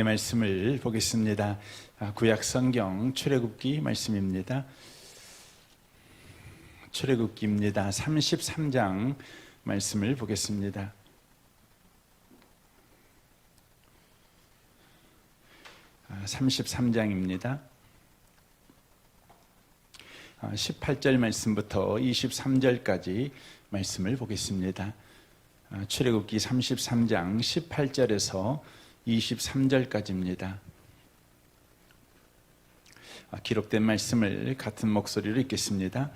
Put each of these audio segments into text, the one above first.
말씀을 보겠습니다. 구약 성경 출애굽기 말씀입니다. 출애굽기입니다. 33장 말씀을 보겠습니다. 33장입니다. 18절 말씀부터 23절까지 말씀을 보겠습니다. 출애굽기 33장 18절에서 23절까지입니다. 기록된 말씀을 같은 목소리로 읽겠습니다.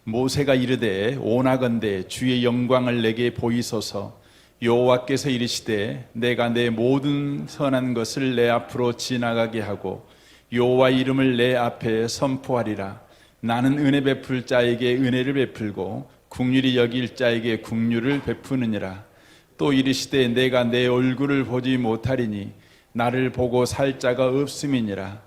모세가 이르되 원하건대 주의 영광을 내게 보이소서. 여호와께서 이르시되 내가 내 모든 선한 것을 내 앞으로 지나가게 하고 여호와 이름을 내 앞에 선포하리라. 나는 은혜 베풀 자에게 은혜를 베풀고 긍휼히 여길 자에게 긍휼을 베푸느니라. 또 이르시되 내가 내 얼굴을 보지 못하리니 나를 보고 살 자가 없음이니라.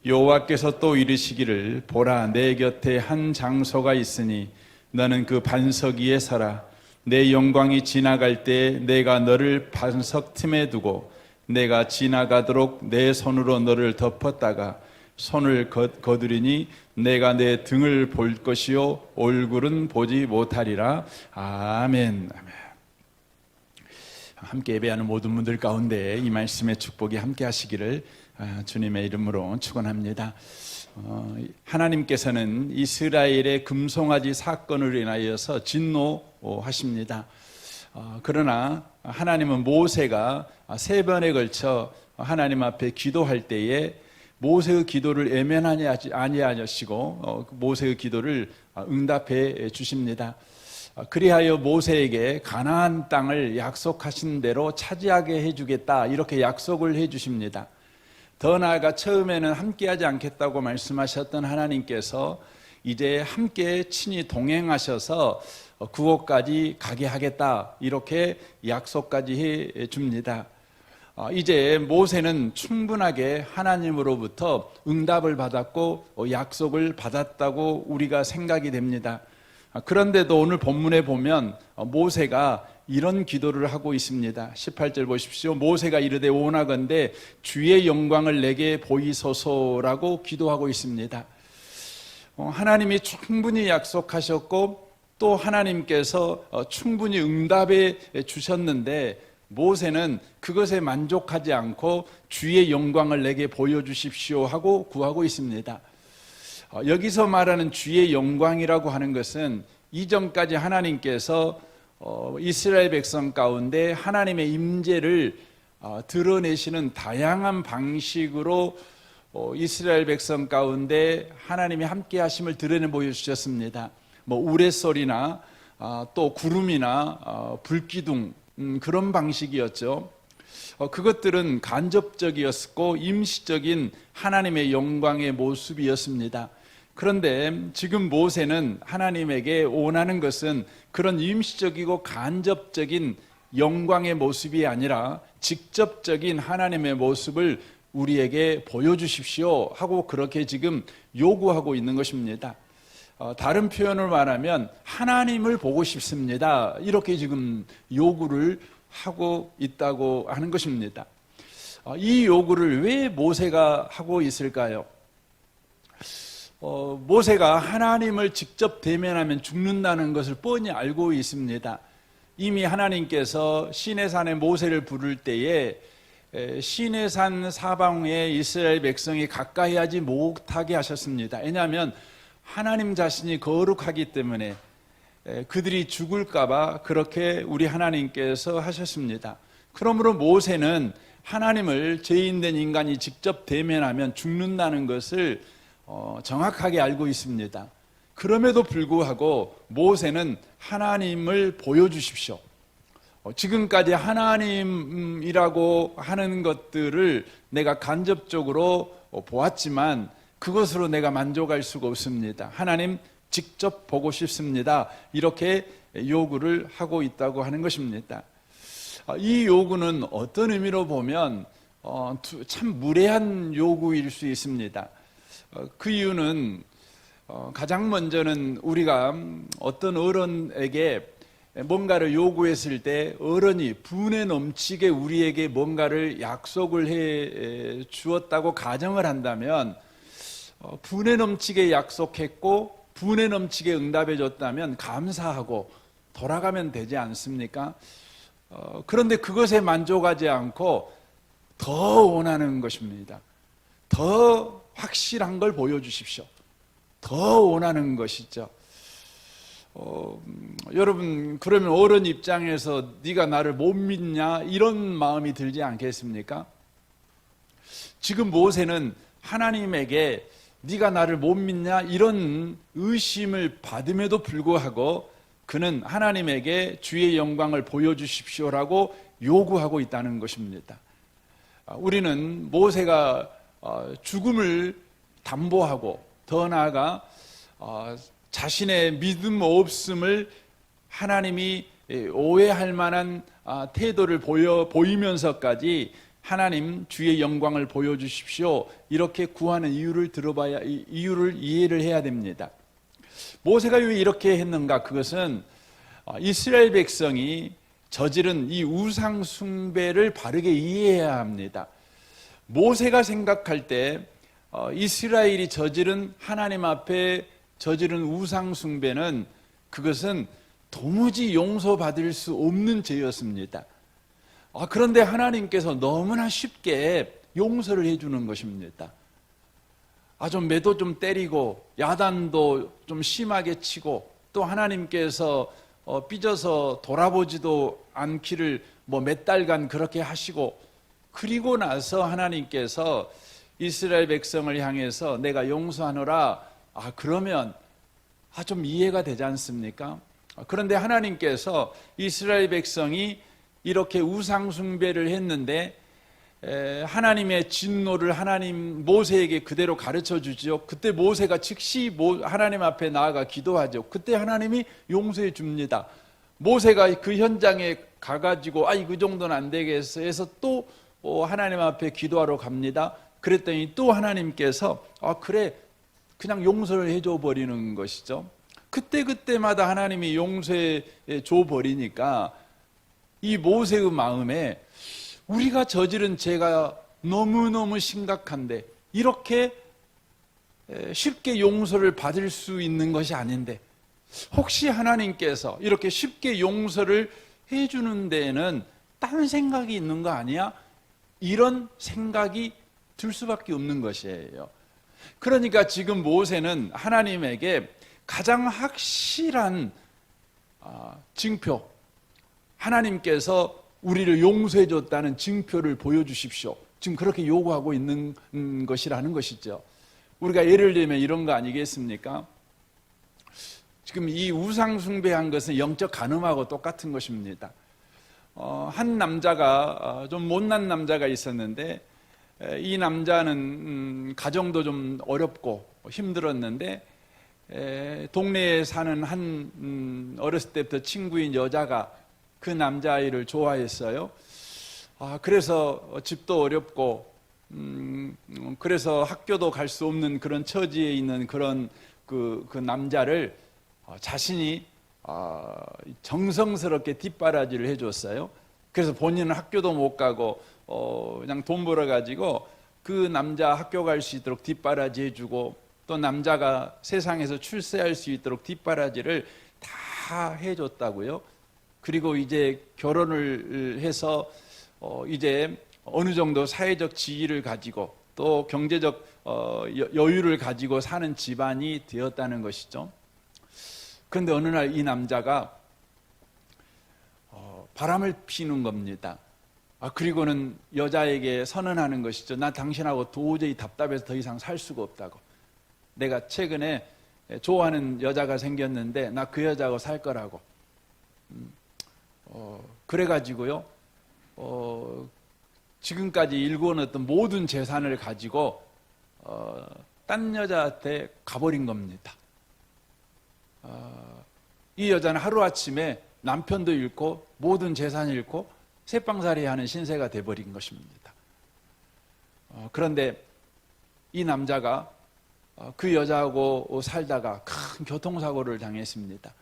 여호와께서 또 이르시기를 보라 내 곁에 한 장소가 있으니 너는 그 반석 위에 서라. 내 영광이 지나갈 때 내가 너를 반석 틈에 두고 내가 지나가도록 내 손으로 너를 덮었다가 손을 거두리니 내가 내 등을 볼 것이요 얼굴은 보지 못하리라. 아멘. 아멘. 함께 예배하는 모든 분들 가운데 이 말씀의 축복이 함께 하시기를 주님의 이름으로 축원합니다. 하나님께서는 이스라엘의 금송아지 사건으로 인하여서 진노하십니다. 그러나 하나님은 모세가 3번에 걸쳐 하나님 앞에 기도할 때에 모세의 기도를 애면하지 아니하시고 모세의 기도를 응답해 주십니다. 그리하여 모세에게 가나안 땅을 약속하신 대로 차지하게 해주겠다 이렇게 약속을 해주십니다. 더 나아가 처음에는 함께하지 않겠다고 말씀하셨던 하나님께서 이제 함께 친히 동행하셔서 그곳까지 가게 하겠다 이렇게 약속까지 해줍니다. 이제 모세는 충분하게 하나님으로부터 응답을 받았고 약속을 받았다고 우리가 생각이 됩니다. 그런데도 오늘 본문에 보면 모세가 이런 기도를 하고 있습니다. 18절 보십시오. 모세가 이르되 원하건대 주의 영광을 내게 보이소서라고 기도하고 있습니다. 하나님이 충분히 약속하셨고 또 하나님께서 충분히 응답해 주셨는데 모세는 그것에 만족하지 않고 주의 영광을 내게 보여주십시오 하고 구하고 있습니다. 여기서 말하는 주의 영광이라고 하는 것은 이전까지 하나님께서 이스라엘 백성 가운데 하나님의 임재를 드러내시는 다양한 방식으로 이스라엘 백성 가운데 하나님의 함께 하심을 드러내 보여주셨습니다. 우레소리나 또 구름이나 불기둥 그런 방식이었죠. 그것들은 간접적이었고 임시적인 하나님의 영광의 모습이었습니다. 그런데 지금 모세는 하나님에게 원하는 것은 그런 임시적이고 간접적인 영광의 모습이 아니라 직접적인 하나님의 모습을 우리에게 보여주십시오 하고 그렇게 지금 요구하고 있는 것입니다. 다른 표현을 말하면 하나님을 보고 싶습니다 이렇게 지금 요구를 하고 있다고 하는 것입니다. 이 요구를 왜 모세가 하고 있을까요? 모세가 하나님을 직접 대면하면 죽는다는 것을 뻔히 알고 있습니다. 이미 하나님께서 시내산에 모세를 부를 때에 시내산 사방에 이스라엘 백성이 가까이 하지 못하게 하셨습니다. 왜냐하면 하나님 자신이 거룩하기 때문에 그들이 죽을까 봐 그렇게 우리 하나님께서 하셨습니다. 그러므로 모세는 하나님을 죄인된 인간이 직접 대면하면 죽는다는 것을 정확하게 알고 있습니다. 그럼에도 불구하고 모세는 하나님을 보여주십시오. 지금까지 하나님이라고 하는 것들을 내가 간접적으로 보았지만 그것으로 내가 만족할 수가 없습니다. 하나님 직접 보고 싶습니다. 이렇게 요구를 하고 있다고 하는 것입니다. 이 요구는 어떤 의미로 보면 참 무례한 요구일 수 있습니다. 그 이유는 가장 먼저는 우리가 어떤 어른에게 뭔가를 요구했을 때 어른이 분에 넘치게 우리에게 뭔가를 약속을 해 주었다고 가정을 한다면, 분에 넘치게 약속했고 분에 넘치게 응답해 줬다면 감사하고 돌아가면 되지 않습니까? 그런데 그것에 만족하지 않고 더 원하는 것입니다. 더 확실한 걸 보여주십시오. 더 원하는 것이죠. 여러분, 그러면 어른 입장에서 네가 나를 못 믿냐 이런 마음이 들지 않겠습니까? 지금 모세는 하나님에게 네가 나를 못 믿냐 이런 의심을 받음에도 불구하고 그는 하나님에게 주의 영광을 보여주십시오라고 요구하고 있다는 것입니다. 우리는 모세가 죽음을 담보하고 더 나아가 자신의 믿음 없음을 하나님이 오해할 만한 태도를 보이면서까지 하나님 주의 영광을 보여주십시오 이렇게 구하는 이유를 이해를 해야 됩니다. 모세가 왜 이렇게 했는가? 그것은 이스라엘 백성이 저지른 이 우상 숭배를 바르게 이해해야 합니다. 모세가 생각할 때 이스라엘이 저지른 하나님 앞에 저지른 우상 숭배는 그것은 도무지 용서받을 수 없는 죄였습니다. 그런데 하나님께서 너무나 쉽게 용서를 해주는 것입니다. 좀 매도 좀 때리고 야단도 좀 심하게 치고 또 하나님께서 삐져서 돌아보지도 않기를 몇 달간 그렇게 하시고, 그리고 나서 하나님께서 이스라엘 백성을 향해서 내가 용서하노라, 그러면 좀 이해가 되지 않습니까? 그런데 하나님께서 이스라엘 백성이 이렇게 우상 숭배를 했는데 하나님의 진노를 모세에게 그대로 가르쳐 주죠. 그때 모세가 즉시 하나님 앞에 나아가 기도하죠. 그때 하나님이 용서해 줍니다. 모세가 그 현장에 가가지고 그 정도는 안 되겠어 해서 또 하나님 앞에 기도하러 갑니다. 그랬더니 또 하나님께서 그래 그냥 용서를 해줘 버리는 것이죠. 그때마다 하나님이 용서해 줘 버리니까 이 모세의 마음에 우리가 저지른 죄가 너무너무 심각한데 이렇게 쉽게 용서를 받을 수 있는 것이 아닌데 혹시 하나님께서 이렇게 쉽게 용서를 해주는 데에는 딴 생각이 있는 거 아니야? 이런 생각이 들 수밖에 없는 것이에요. 그러니까 지금 모세는 하나님에게 가장 확실한 증표, 하나님께서 우리를 용서해 줬다는 증표를 보여주십시오. 지금 그렇게 요구하고 있는 것이라는 것이죠. 우리가 예를 들면 이런 거 아니겠습니까? 지금 이 우상 숭배한 것은 영적 간음하고 똑같은 것입니다. 한 남자가 좀 못난 남자가 있었는데 이 남자는 가정도 좀 어렵고 힘들었는데 동네에 사는 한 어렸을 때부터 친구인 여자가 그 남자아이를 좋아했어요. 그래서 집도 어렵고 그래서 학교도 갈 수 없는 그런 처지에 있는 그런 그 남자를 자신이 정성스럽게 뒷바라지를 해줬어요. 그래서 본인은 학교도 못 가고 그냥 돈 벌어가지고 그 남자 학교 갈 수 있도록 뒷바라지 해주고 또 남자가 세상에서 출세할 수 있도록 뒷바라지를 다 해줬다고요. 그리고 이제 결혼을 해서 이제 어느 정도 사회적 지위를 가지고 또 경제적 여유를 가지고 사는 집안이 되었다는 것이죠. 그런데 어느 날 이 남자가 바람을 피는 겁니다. 그리고는 여자에게 선언하는 것이죠. 나 당신하고 도저히 답답해서 더 이상 살 수가 없다고. 내가 최근에 좋아하는 여자가 생겼는데 나 그 여자하고 살 거라고. 그래가지고요, 지금까지 일궈놨던 모든 재산을 가지고 딴 여자한테 가버린 겁니다. 이 여자는 하루아침에 남편도 잃고 모든 재산을 잃고 새빵살이 하는 신세가 돼버린 것입니다. 그런데 이 남자가 그 여자하고 살다가 큰 교통사고를 당했습니다.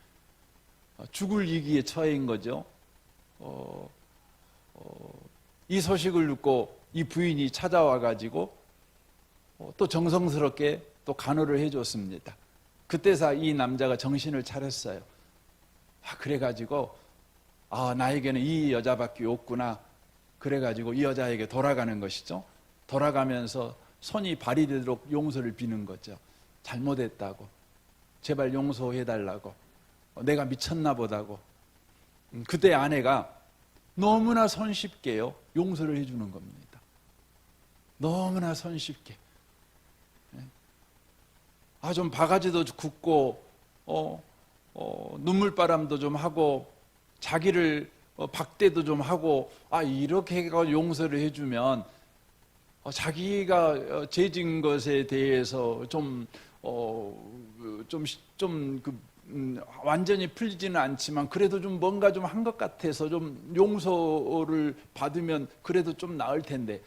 죽을 위기에 처해인 거죠. 이 소식을 듣고 이 부인이 찾아와 가지고 또 정성스럽게 또 간호를 해줬습니다. 그때서 이 남자가 정신을 차렸어요. 그래가지고 나에게는 이 여자밖에 없구나. 그래가지고 이 여자에게 돌아가는 것이죠. 돌아가면서 손이 발이 되도록 용서를 비는 거죠. 잘못했다고, 제발 용서해달라고, 내가 미쳤나 보다고. 그때 아내가 너무나 손쉽게요 용서를 해주는 겁니다. 너무나 손쉽게. 좀 바가지도 굽고 눈물바람도 좀 하고 자기를 박대도 좀 하고 이렇게 용서를 해주면 자기가 죄진 것에 대해서 완전히 풀리지는 않지만 그래도 좀 뭔가 좀 한 것 같아서 좀 용서를 받으면 그래도 좀 나을 텐데,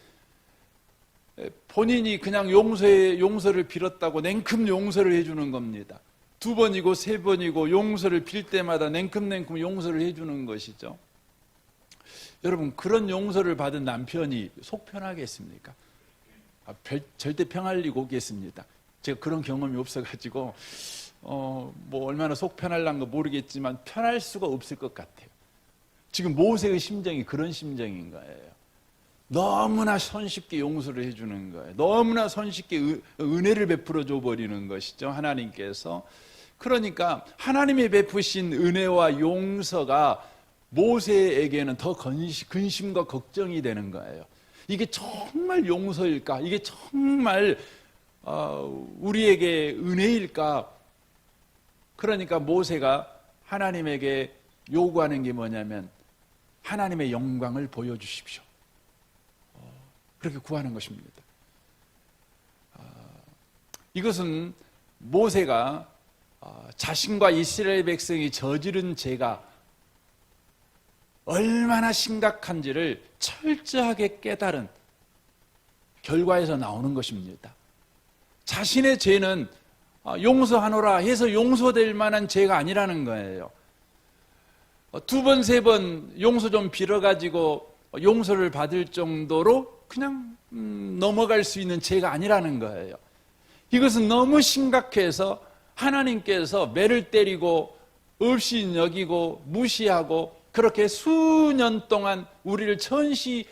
본인이 그냥 용서를 빌었다고 냉큼 용서를 해주는 겁니다. 2번이고 3번이고 용서를 빌 때마다 냉큼 용서를 해주는 것이죠. 여러분, 그런 용서를 받은 남편이 속 편하겠습니까? 절대 평할 리가 없겠습니다. 제가 그런 경험이 없어가지고 얼마나 속 편할란 거 모르겠지만 편할 수가 없을 것 같아요. 지금 모세의 심정이 그런 심정인 거예요. 너무나 손쉽게 용서를 해주는 거예요. 너무나 손쉽게 은혜를 베풀어 줘 버리는 것이죠, 하나님께서. 그러니까 하나님이 베푸신 은혜와 용서가 모세에게는 더 근심과 걱정이 되는 거예요. 이게 정말 용서일까? 이게 정말 우리에게 은혜일까? 그러니까 모세가 하나님에게 요구하는 게 뭐냐면 하나님의 영광을 보여주십시오. 그렇게 구하는 것입니다. 이것은 모세가 자신과 이스라엘 백성이 저지른 죄가 얼마나 심각한지를 철저하게 깨달은 결과에서 나오는 것입니다. 자신의 죄는 용서하노라 해서 용서될 만한 죄가 아니라는 거예요. 2번, 3번 용서 좀 빌어가지고 용서를 받을 정도로 그냥 넘어갈 수 있는 죄가 아니라는 거예요. 이것은 너무 심각해서 하나님께서 매를 때리고 없이 여기고 무시하고 그렇게 수년 동안 우리를 천시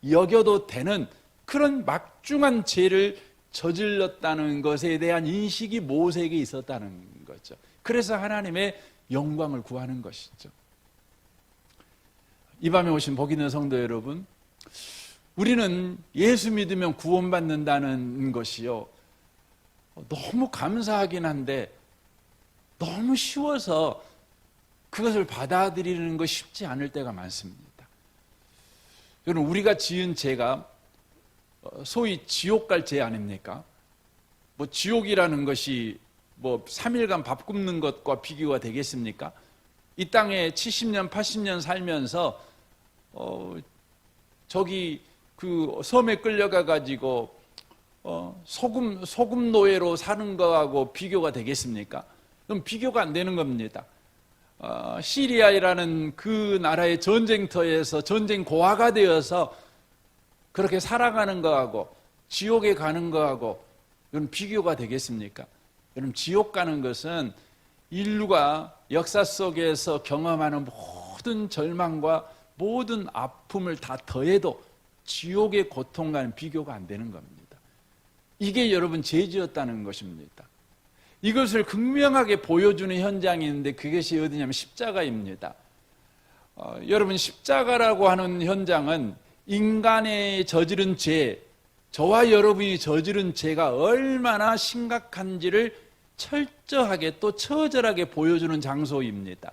여겨도 되는 그런 막중한 죄를 저질렀다는 것에 대한 인식이 모세에게 있었다는 거죠. 그래서 하나님의 영광을 구하는 것이죠. 이 밤에 오신 복 있는 성도 여러분, 우리는 예수 믿으면 구원받는다는 것이요, 너무 감사하긴 한데 너무 쉬워서 그것을 받아들이는 것이 쉽지 않을 때가 많습니다. 여러분, 우리가 지은 죄가 소위 지옥 갈 죄 아닙니까? 지옥이라는 것이 3일간 밥 굶는 것과 비교가 되겠습니까? 이 땅에 70년, 80년 살면서 저기 그 섬에 끌려가 가지고 소금 노예로 사는 거하고 비교가 되겠습니까? 그럼 비교가 안 되는 겁니다. 시리아라는 그 나라의 전쟁터에서 전쟁 고아가 되어서 그렇게 살아가는 거하고 지옥에 가는 거하고 이건 비교가 되겠습니까? 여러분, 지옥 가는 것은 인류가 역사 속에서 경험하는 모든 절망과 모든 아픔을 다 더해도 지옥의 고통과는 비교가 안 되는 겁니다. 이게 여러분 죄지었다는 것입니다. 이것을 극명하게 보여주는 현장이 있는데 그것이 어디냐면 십자가입니다. 여러분, 십자가라고 하는 현장은 인간의 저지른 죄, 저와 여러분이 저지른 죄가 얼마나 심각한지를 철저하게 또 처절하게 보여주는 장소입니다.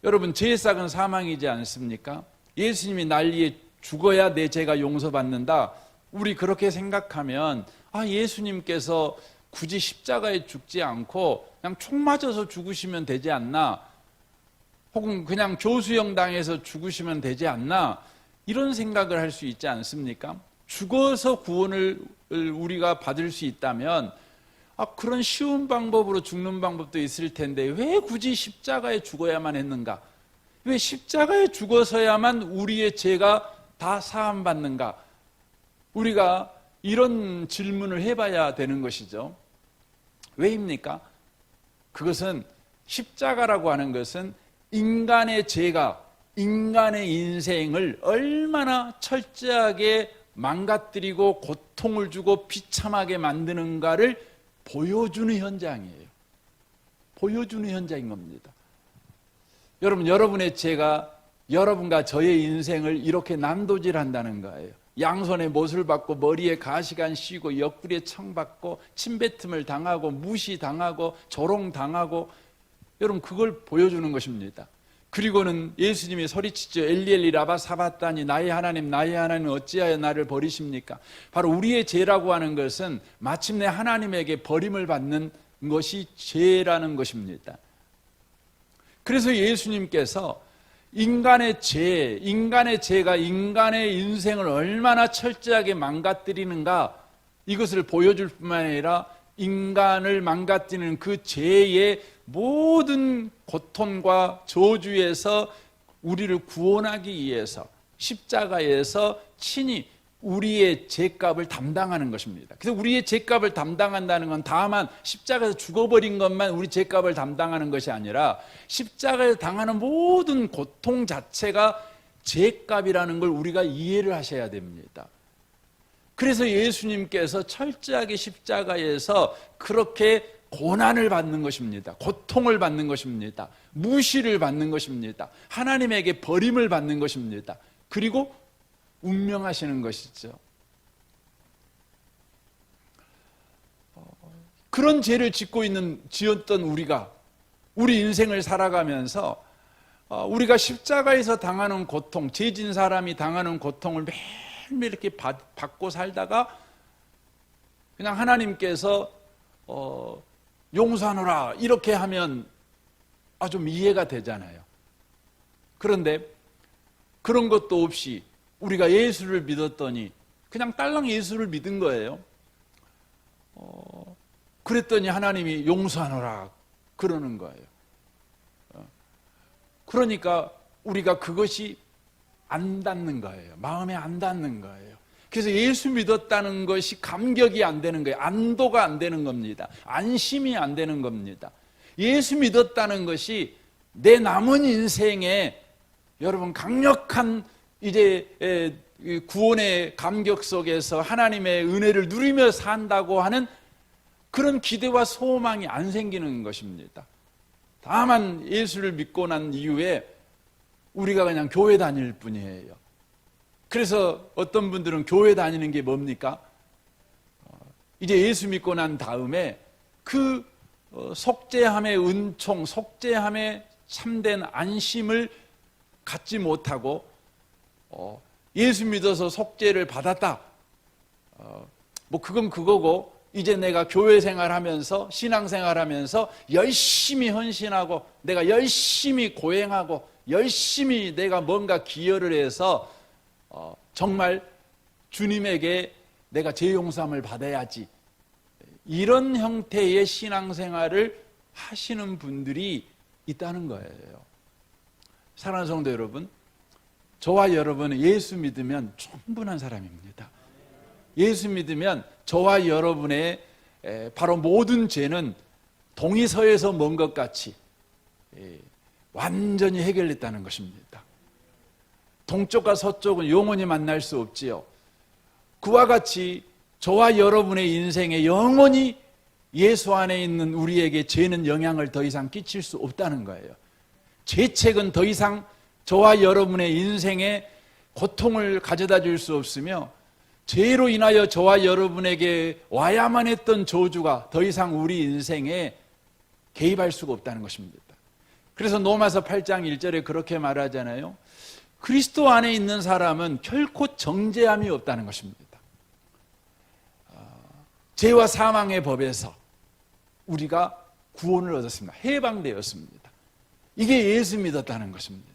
여러분, 죄의 싹은 사망이지 않습니까? 예수님이 난리에 죽어야 내 죄가 용서받는다. 우리 그렇게 생각하면 예수님께서 굳이 십자가에 죽지 않고 그냥 총 맞아서 죽으시면 되지 않나? 혹은 그냥 교수형 당해서 죽으시면 되지 않나? 이런 생각을 할 수 있지 않습니까? 죽어서 구원을 우리가 받을 수 있다면 그런 쉬운 방법으로 죽는 방법도 있을 텐데 왜 굳이 십자가에 죽어야만 했는가? 왜 십자가에 죽어서야만 우리의 죄가 다 사함받는가? 우리가 이런 질문을 해봐야 되는 것이죠. 왜입니까? 그것은 십자가라고 하는 것은 인간의 죄가 인간의 인생을 얼마나 철저하게 망가뜨리고 고통을 주고 비참하게 만드는가를 보여주는 현장이에요. 보여주는 현장인 겁니다. 여러분, 여러분의 죄가 여러분과 저의 인생을 이렇게 난도질한다는 거예요. 양손에 못을 받고 머리에 가시관 씌고 옆구리에 청 받고 침뱉음을 당하고 무시당하고 조롱당하고, 여러분 그걸 보여주는 것입니다. 그리고는 예수님이 소리치죠. 엘리엘리 라바 사바다니, 나의 하나님 어찌하여 나를 버리십니까? 바로 우리의 죄라고 하는 것은 마침내 하나님에게 버림을 받는 것이 죄라는 것입니다. 그래서 예수님께서 인간의 죄가 인간의 인생을 얼마나 철저하게 망가뜨리는가, 이것을 보여줄 뿐만 아니라 인간을 망가뜨리는 그 죄의 모든 고통과 저주에서 우리를 구원하기 위해서 십자가에서 친히 우리의 죄값을 담당하는 것입니다. 그래서 우리의 죄값을 담당한다는 건 다만 십자가에서 죽어버린 것만 우리 죄값을 담당하는 것이 아니라 십자가에 당하는 모든 고통 자체가 죄값이라는 걸 우리가 이해를 하셔야 됩니다. 그래서 예수님께서 철저하게 십자가에서 그렇게 고난을 받는 것입니다. 고통을 받는 것입니다. 무시를 받는 것입니다. 하나님에게 버림을 받는 것입니다. 그리고 운명하시는 것이죠. 그런 죄를 지었던 우리가 우리 인생을 살아가면서 우리가 십자가에서 당하는 고통, 죄진 사람이 당하는 고통을 매일매일 이렇게 받고 살다가 그냥 하나님께서 용서하노라 이렇게 하면 좀 이해가 되잖아요. 그런데 그런 것도 없이 우리가 예수를 믿었더니 그냥 딸랑 예수를 믿은 거예요. 그랬더니 하나님이 용서하노라 그러는 거예요. 그러니까 우리가 그것이 안 닿는 거예요. 마음에 안 닿는 거예요. 그래서 예수 믿었다는 것이 감격이 안 되는 거예요. 안도가 안 되는 겁니다. 안심이 안 되는 겁니다. 예수 믿었다는 것이 내 남은 인생에 여러분 강력한 이제 구원의 감격 속에서 하나님의 은혜를 누리며 산다고 하는 그런 기대와 소망이 안 생기는 것입니다. 다만 예수를 믿고 난 이후에 우리가 그냥 교회 다닐 뿐이에요. 그래서 어떤 분들은 교회 다니는 게 뭡니까? 이제 예수 믿고 난 다음에 그 속죄함의 은총, 속죄함의 참된 안심을 갖지 못하고 예수 믿어서 속죄를 받았다. 그건 그거고 이제 내가 교회 생활하면서 신앙생활하면서 열심히 헌신하고 내가 열심히 고행하고 열심히 내가 뭔가 기여를 해서 정말 주님에게 내가 죄 용서함을 받아야지, 이런 형태의 신앙생활을 하시는 분들이 있다는 거예요. 사랑하는 성도 여러분, 저와 여러분은 예수 믿으면 충분한 사람입니다. 예수 믿으면 저와 여러분의 바로 모든 죄는 동의서에서 먼 것 같이 완전히 해결됐다는 것입니다. 동쪽과 서쪽은 영원히 만날 수 없지요. 그와 같이 저와 여러분의 인생에 영원히 예수 안에 있는 우리에게 죄는 영향을 더 이상 끼칠 수 없다는 거예요. 죄책은 더 이상 저와 여러분의 인생에 고통을 가져다 줄 수 없으며, 죄로 인하여 저와 여러분에게 와야만 했던 저주가 더 이상 우리 인생에 개입할 수가 없다는 것입니다. 그래서 로마서 8장 1절에 그렇게 말하잖아요. 그리스도 안에 있는 사람은 결코 정죄함이 없다는 것입니다. 죄와 사망의 법에서 우리가 구원을 얻었습니다. 해방되었습니다. 이게 예수 믿었다는 것입니다.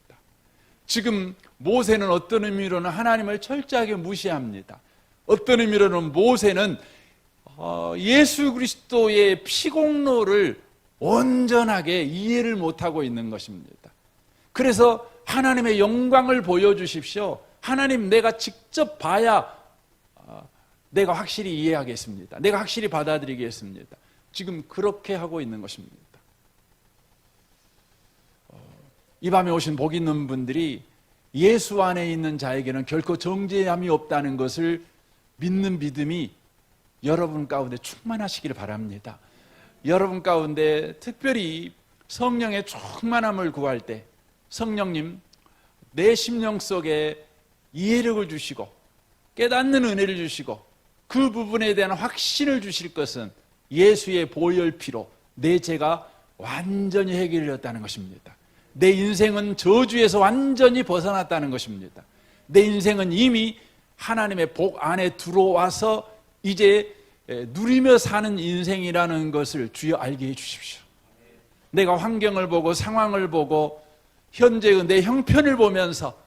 지금 모세는 어떤 의미로는 하나님을 철저하게 무시합니다. 어떤 의미로는 모세는 예수 그리스도의 피공로를 온전하게 이해를 못하고 있는 것입니다. 그래서 하나님의 영광을 보여주십시오. 하나님, 내가 직접 봐야 내가 확실히 이해하겠습니다. 내가 확실히 받아들이겠습니다. 지금 그렇게 하고 있는 것입니다. 이 밤에 오신 복 있는 분들이 예수 안에 있는 자에게는 결코 정죄함이 없다는 것을 믿는 믿음이 여러분 가운데 충만하시기를 바랍니다. 여러분 가운데 특별히 성령의 충만함을 구할 때 성령님, 내 심령 속에 이해력을 주시고 깨닫는 은혜를 주시고 그 부분에 대한 확신을 주실 것은 예수의 보혈피로 내 죄가 완전히 해결되었다는 것입니다. 내 인생은 저주에서 완전히 벗어났다는 것입니다. 내 인생은 이미 하나님의 복 안에 들어와서 이제 누리며 사는 인생이라는 것을 주여 알게 해 주십시오. 내가 환경을 보고 상황을 보고 현재의 내 형편을 보면서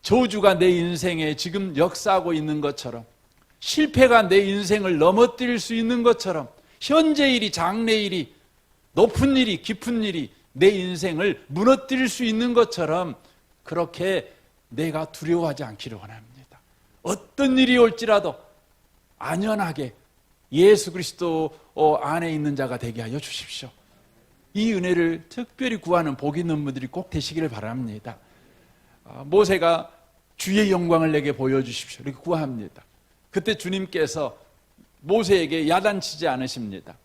저주가 내 인생에 지금 역사하고 있는 것처럼, 실패가 내 인생을 넘어뜨릴 수 있는 것처럼, 현재 일이, 장래 일이, 높은 일이, 깊은 일이 내 인생을 무너뜨릴 수 있는 것처럼 그렇게 내가 두려워하지 않기를 원합니다. 어떤 일이 올지라도 안연하게 예수 그리스도 안에 있는 자가 되게 하여 주십시오. 이 은혜를 특별히 구하는 복 있는 분들이 꼭 되시기를 바랍니다. 모세가 주의 영광을 내게 보여주십시오 이렇게 구합니다. 그때 주님께서 모세에게 야단치지 않으십니다.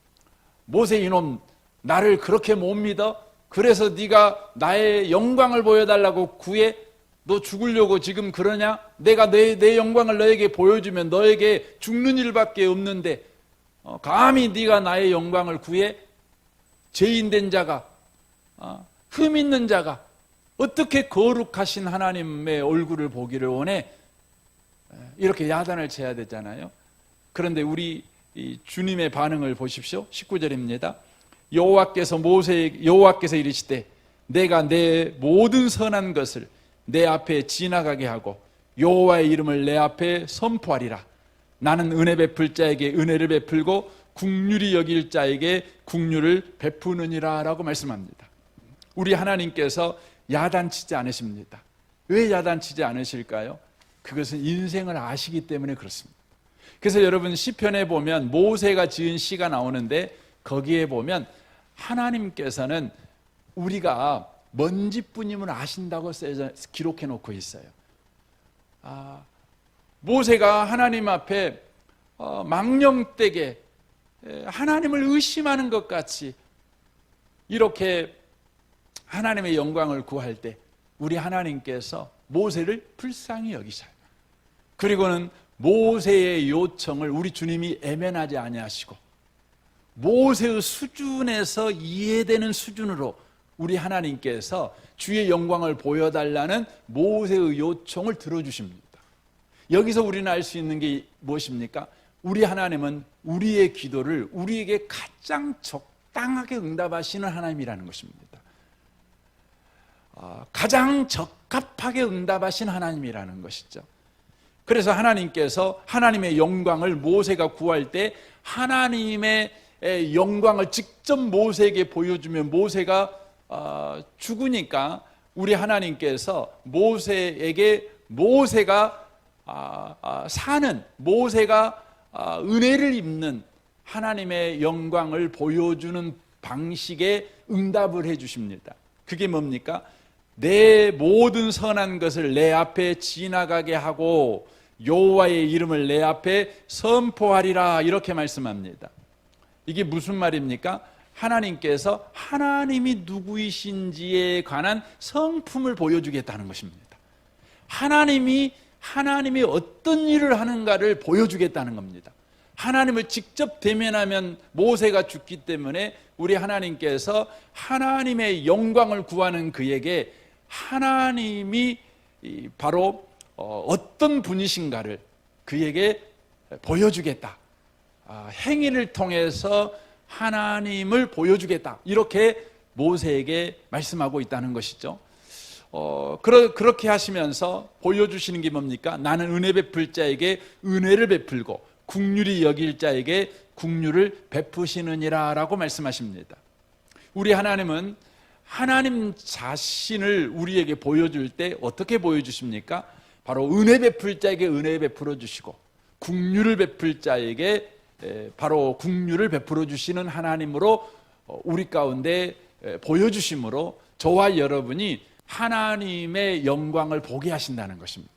모세, 이놈, 나를 그렇게 못 믿어? 그래서 네가 나의 영광을 보여달라고 구해? 너 죽으려고 지금 그러냐? 내가 내 영광을 너에게 보여주면 너에게 죽는 일밖에 없는데 감히 네가 나의 영광을 구해? 죄인된 자가, 흠 있는 자가 어떻게 거룩하신 하나님의 얼굴을 보기를 원해? 이렇게 야단을 쳐야 되잖아요. 그런데 우리 주님의 반응을 보십시오. 19절입니다. 여호와께서 이르시되 내가 내 모든 선한 것을 내 앞에 지나가게 하고 여호와의 이름을 내 앞에 선포하리라. 나는 은혜 베풀 자에게 은혜를 베풀고 긍휼히 여길 자에게 긍휼을 베푸느니라 라고 말씀합니다. 우리 하나님께서 야단치지 않으십니다. 왜 야단치지 않으실까요? 그것은 인생을 아시기 때문에 그렇습니다. 그래서 여러분 시편에 보면 모세가 지은 시가 나오는데 거기에 보면 하나님께서는 우리가 먼지뿐임을 아신다고 기록해 놓고 있어요. 모세가 하나님 앞에 망령되게 하나님을 의심하는 것 같이 이렇게 하나님의 영광을 구할 때 우리 하나님께서 모세를 불쌍히 여기셔요. 그리고는 모세의 요청을 우리 주님이 애면하지 아니하시고 모세의 수준에서 이해되는 수준으로 우리 하나님께서 주의 영광을 보여달라는 모세의 요청을 들어주십니다. 여기서 우리는 알 수 있는 게 무엇입니까? 우리 하나님은 우리의 기도를 우리에게 가장 적당하게 응답하시는 하나님이라는 것입니다. 가장 적합하게 응답하신 하나님이라는 것이죠. 그래서 하나님께서 하나님의 영광을 모세가 구할 때 하나님의 영광을 직접 모세에게 보여주면 모세가 죽으니까 우리 하나님께서 모세에게 모세가 사는, 모세가 은혜를 입는 하나님의 영광을 보여주는 방식의 응답을 해 주십니다. 그게 뭡니까? 내 모든 선한 것을 내 앞에 지나가게 하고 여호와의 이름을 내 앞에 선포하리라 이렇게 말씀합니다. 이게 무슨 말입니까? 하나님께서 하나님이 누구이신지에 관한 성품을 보여주겠다는 것입니다. 하나님이 어떤 일을 하는가를 보여주겠다는 겁니다. 하나님을 직접 대면하면 모세가 죽기 때문에 우리 하나님께서 하나님의 영광을 구하는 그에게 하나님이 바로 어떤 분이신가를 그에게 보여주겠다. 행위를 통해서 하나님을 보여주겠다. 이렇게 모세에게 말씀하고 있다는 것이죠. 그렇게 하시면서 보여주시는 게 뭡니까? 나는 은혜 베풀 자에게 은혜를 베풀고 긍휼히 여길 자에게 긍휼을 베푸시느니라 라고 말씀하십니다. 우리 하나님은 하나님 자신을 우리에게 보여줄 때 어떻게 보여주십니까? 바로 은혜 베풀 자에게 은혜 베풀어 주시고 긍휼을 베풀 자에게 바로 긍휼을 베풀어 주시는 하나님으로 우리 가운데 보여주심으로 저와 여러분이 하나님의 영광을 보게 하신다는 것입니다.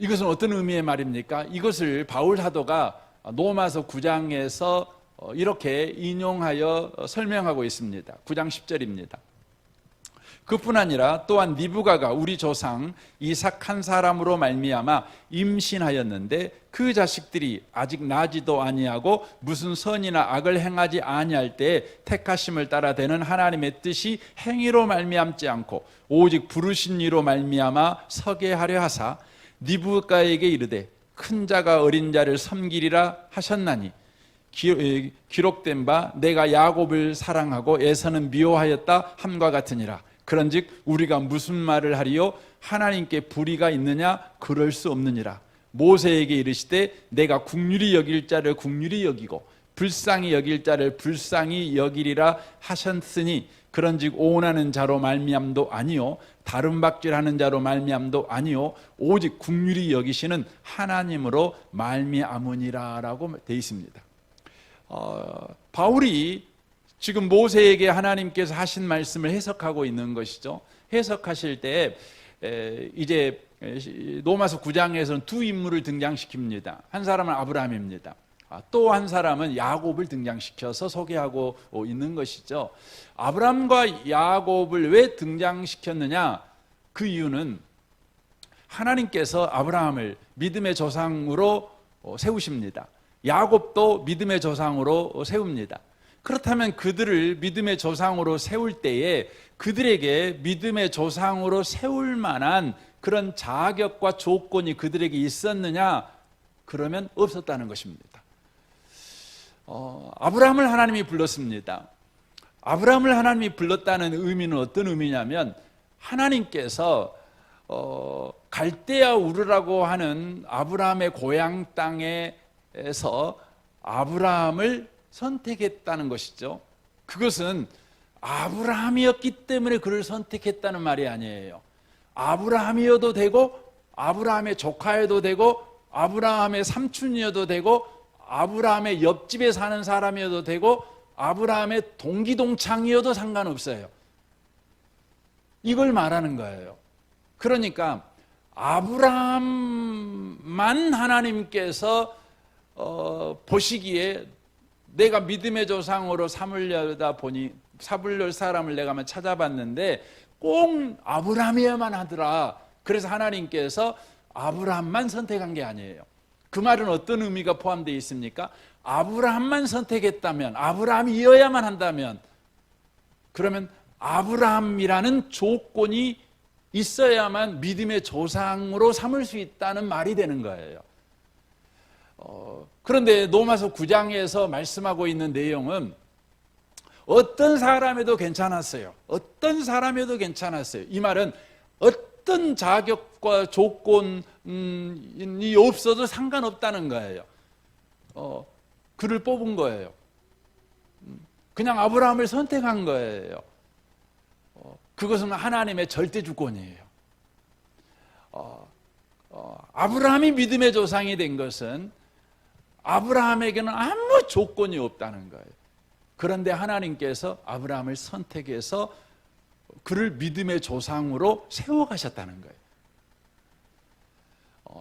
이것은 어떤 의미의 말입니까? 이것을 바울 사도가 로마서 9장에서 이렇게 인용하여 설명하고 있습니다. 9장 10절입니다. 그뿐 아니라 또한 리브가가 우리 조상 이삭 한 사람으로 말미암아 임신하였는데 그 자식들이 아직 나지도 아니하고 무슨 선이나 악을 행하지 아니할 때에 택하심을 따라 되는 하나님의 뜻이 행위로 말미암지 않고 오직 부르신 이로 말미암아 서게 하려 하사 리브가에게 이르되 큰 자가 어린 자를 섬기리라 하셨나니 기록된 바 내가 야곱을 사랑하고 에서는 미워하였다 함과 같으니라. 그런즉 우리가 무슨 말을 하리요? 하나님께 불의가 있느냐? 그럴 수 없느니라. 모세에게 이르시되 내가 긍휼히 여길 자를 긍휼히 여기고 불쌍히 여길 자를 불쌍히 여기리라 하셨으니 그런즉 오온하는 자로 말미암도 아니요 다른 박질하는 자로 말미암도 아니요 오직 긍휼히 여기시는 하나님으로 말미암으니라라고 되어 있습니다. 바울이 지금 모세에게 하나님께서 하신 말씀을 해석하고 있는 것이죠. 해석하실 때 이제 로마서 9장에서는 두 인물을 등장시킵니다. 한 사람은 아브라함입니다. 또 한 사람은 야곱을 등장시켜서 소개하고 있는 것이죠. 아브라함과 야곱을 왜 등장시켰느냐? 그 이유는 하나님께서 아브라함을 믿음의 조상으로 세우십니다. 야곱도 믿음의 조상으로 세웁니다. 그렇다면 그들을 믿음의 조상으로 세울 때에 그들에게 믿음의 조상으로 세울 만한 그런 자격과 조건이 그들에게 있었느냐? 그러면 없었다는 것입니다. 아브라함을 하나님이 불렀습니다. 아브라함을 하나님이 불렀다는 의미는 어떤 의미냐면 하나님께서 갈대아 우르라고 하는 아브라함의 고향 땅에서 아브라함을 선택했다는 것이죠. 그것은 아브라함이었기 때문에 그를 선택했다는 말이 아니에요. 아브라함이어도 되고 아브라함의 조카여도 되고 아브라함의 삼촌이어도 되고 아브라함의 옆집에 사는 사람이어도 되고 아브라함의 동기동창이어도 상관없어요. 이걸 말하는 거예요. 그러니까 아브라함만 하나님께서 보시기에 내가 믿음의 조상으로 삼으려다 보니 삼을 사람을 내가 한번 찾아봤는데 꼭 아브라함이어야만 하더라. 그래서 하나님께서 아브라함만 선택한 게 아니에요. 그 말은 어떤 의미가 포함되어 있습니까? 아브라함만 선택했다면, 아브라함이어야만 한다면, 그러면 아브라함이라는 조건이 있어야만 믿음의 조상으로 삼을 수 있다는 말이 되는 거예요. 그런데 로마서 9장에서 말씀하고 있는 내용은 어떤 사람에도 괜찮았어요. 어떤 사람에도 괜찮았어요. 이 말은 어떤 자격과 조건이 없어도 상관없다는 거예요. 그를 뽑은 거예요. 그냥 아브라함을 선택한 거예요. 그것은 하나님의 절대 주권이에요. 아브라함이 믿음의 조상이 된 것은 아브라함에게는 아무 조건이 없다는 거예요. 그런데 하나님께서 아브라함을 선택해서 그를 믿음의 조상으로 세워가셨다는 거예요.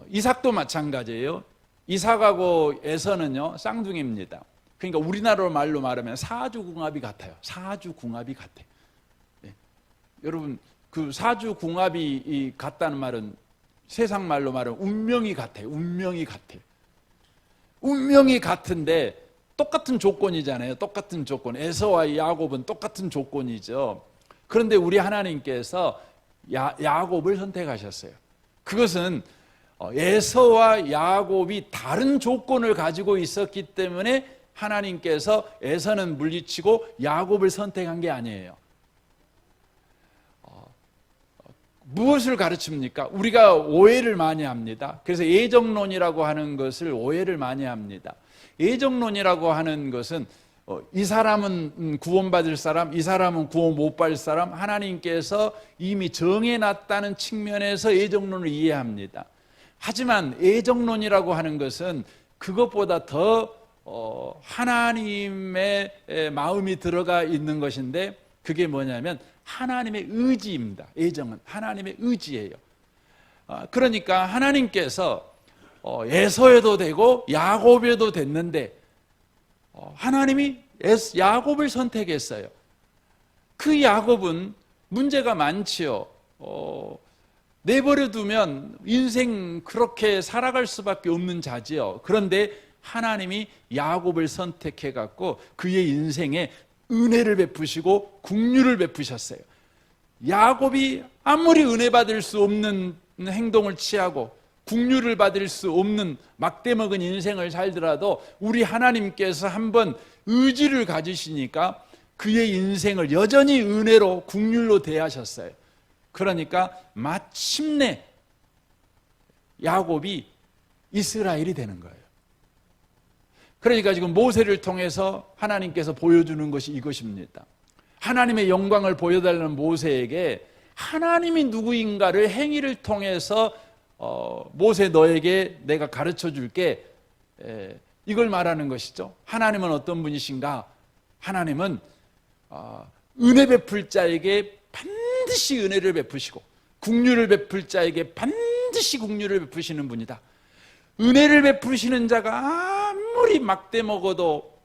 이삭도 마찬가지예요. 이삭하고 에서는요 쌍둥이입니다. 그러니까 우리나라 말로 말하면 사주궁합이 같아요. 사주궁합이 같아요. 네. 여러분 그 사주궁합이 같다는 말은 세상 말로 말하면 운명이 같아요. 운명이 같아요. 운명이 같은데 똑같은 조건이잖아요. 똑같은 조건. 에서와 야곱은 똑같은 조건이죠. 그런데 우리 하나님께서 야곱을 선택하셨어요. 그것은 에서와 야곱이 다른 조건을 가지고 있었기 때문에 하나님께서 에서는 물리치고 야곱을 선택한 게 아니에요. 무엇을 가르칩니까? 우리가 오해를 많이 합니다. 그래서 예정론이라고 하는 것을 오해를 많이 합니다. 예정론이라고 하는 것은 이 사람은 구원받을 사람, 이 사람은 구원 못 받을 사람, 하나님께서 이미 정해놨다는 측면에서 예정론을 이해합니다. 하지만 예정론이라고 하는 것은 그것보다 더 하나님의 마음이 들어가 있는 것인데, 그게 뭐냐면 하나님의 의지입니다. 예정은 하나님의 의지예요. 그러니까 하나님께서 에서에도 되고 야곱에도 됐는데 하나님이 야곱을 선택했어요. 그 야곱은 문제가 많지요. 내버려 두면 인생 그렇게 살아갈 수밖에 없는 자지요. 그런데 하나님이 야곱을 선택해 갖고 그의 인생에 은혜를 베푸시고 긍휼을 베푸셨어요. 야곱이 아무리 은혜 받을 수 없는 행동을 취하고 긍휼을 받을 수 없는 막대먹은 인생을 살더라도 우리 하나님께서 한번 의지를 가지시니까 그의 인생을 여전히 은혜로 긍휼로 대하셨어요. 그러니까 마침내 야곱이 이스라엘이 되는 거예요. 그러니까 지금 모세를 통해서 하나님께서 보여주는 것이 이것입니다. 하나님의 영광을 보여달라는 모세에게 하나님이 누구인가를 행위를 통해서 모세 너에게 내가 가르쳐 줄게, 이걸 말하는 것이죠. 하나님은 어떤 분이신가? 하나님은 은혜 베풀 자에게 반드시 은혜를 베푸시고 긍휼을 베풀 자에게 반드시 긍휼을 베푸시는 분이다. 은혜를 베푸시는 자가 아무리 막대 먹어도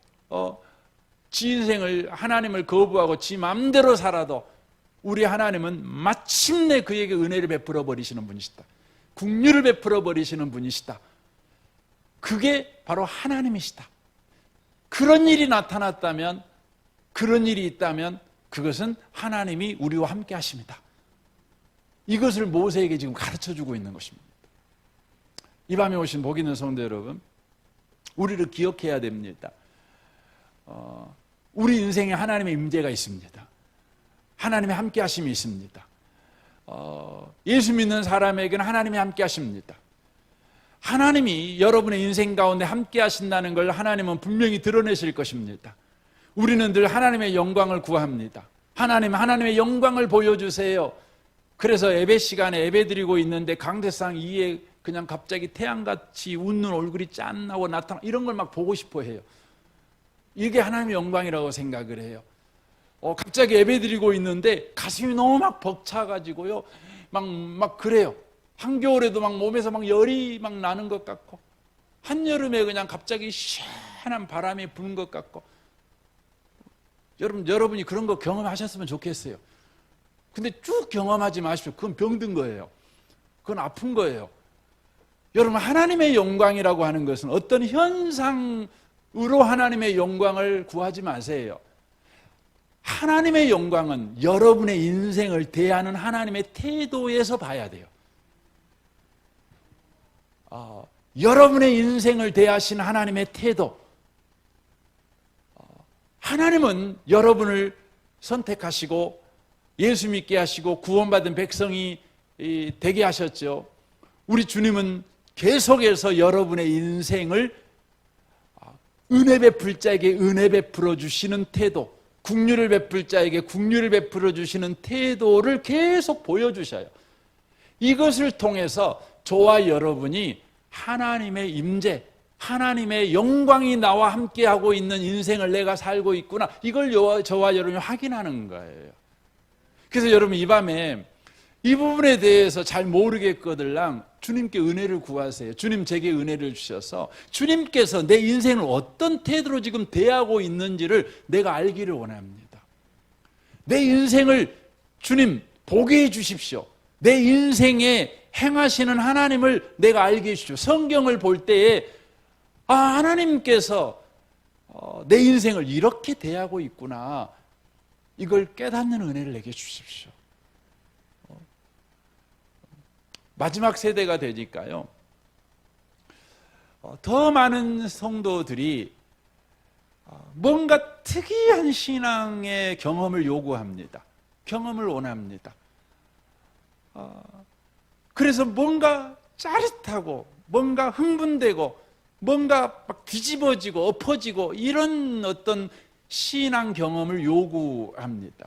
지 인생을 하나님을 거부하고 지 마음대로 살아도 우리 하나님은 마침내 그에게 은혜를 베풀어 버리시는 분이시다. 긍휼을 베풀어 버리시는 분이시다. 그게 바로 하나님이시다. 그런 일이 나타났다면, 그런 일이 있다면 그것은 하나님이 우리와 함께 하십니다. 이것을 모세에게 지금 가르쳐주고 있는 것입니다. 이 밤에 오신 복 있는 성도 여러분, 우리를 기억해야 됩니다. 우리 인생에 하나님의 임재가 있습니다. 하나님의 함께 하심이 있습니다. 예수 믿는 사람에게는 하나님이 함께 하십니다. 하나님이 여러분의 인생 가운데 함께 하신다는 걸 하나님은 분명히 드러내실 것입니다. 우리는 늘 하나님의 영광을 구합니다. 하나님의 영광을 보여주세요. 그래서 예배 시간에 예배 드리고 있는데 강대상 위에 그냥 갑자기 태양같이 웃는 얼굴이 짠하고 나타나, 이런 걸 막 보고 싶어 해요. 이게 하나님의 영광이라고 생각을 해요. 갑자기 예배 드리고 있는데 가슴이 너무 막 벅차가지고요. 막 그래요. 한겨울에도 막 몸에서 막 열이 막 나는 것 같고, 한여름에 그냥 갑자기 시원한 바람이 부는 것 같고. 여러분이 그런 거 경험하셨으면 좋겠어요. 근데 쭉 경험하지 마십시오. 그건 병든 거예요. 그건 아픈 거예요. 여러분, 하나님의 영광이라고 하는 것은 어떤 현상으로 하나님의 영광을 구하지 마세요. 하나님의 영광은 여러분의 인생을 대하는 하나님의 태도에서 봐야 돼요. 여러분의 인생을 대하신 하나님의 태도. 하나님은 여러분을 선택하시고 예수 믿게 하시고 구원받은 백성이 되게 하셨죠. 우리 주님은 계속해서 여러분의 인생을 은혜 베풀 자에게 은혜 베풀어 주시는 태도, 긍휼을 베풀 자에게 긍휼을 베풀어 주시는 태도를 계속 보여주셔요. 이것을 통해서 저와 여러분이 하나님의 임재, 하나님의 영광이 나와 함께하고 있는 인생을 내가 살고 있구나, 이걸 저와 여러분이 확인하는 거예요. 그래서 여러분, 이 밤에 이 부분에 대해서 잘 모르겠거들랑 주님께 은혜를 구하세요. 주님, 제게 은혜를 주셔서 주님께서 내 인생을 어떤 태도로 지금 대하고 있는지를 내가 알기를 원합니다. 내 인생을 주님 보게 해 주십시오. 내 인생에 행하시는 하나님을 내가 알게 해주십시오. 성경을 볼 때에 하나님께서 내 인생을 이렇게 대하고 있구나, 이걸 깨닫는 은혜를 내게 주십시오. 마지막 세대가 되니까요, 더 많은 성도들이 뭔가 특이한 신앙의 경험을 요구합니다. 경험을 원합니다. 그래서 뭔가 짜릿하고 뭔가 흥분되고 뭔가 막 뒤집어지고 엎어지고 이런 어떤 신앙 경험을 요구합니다.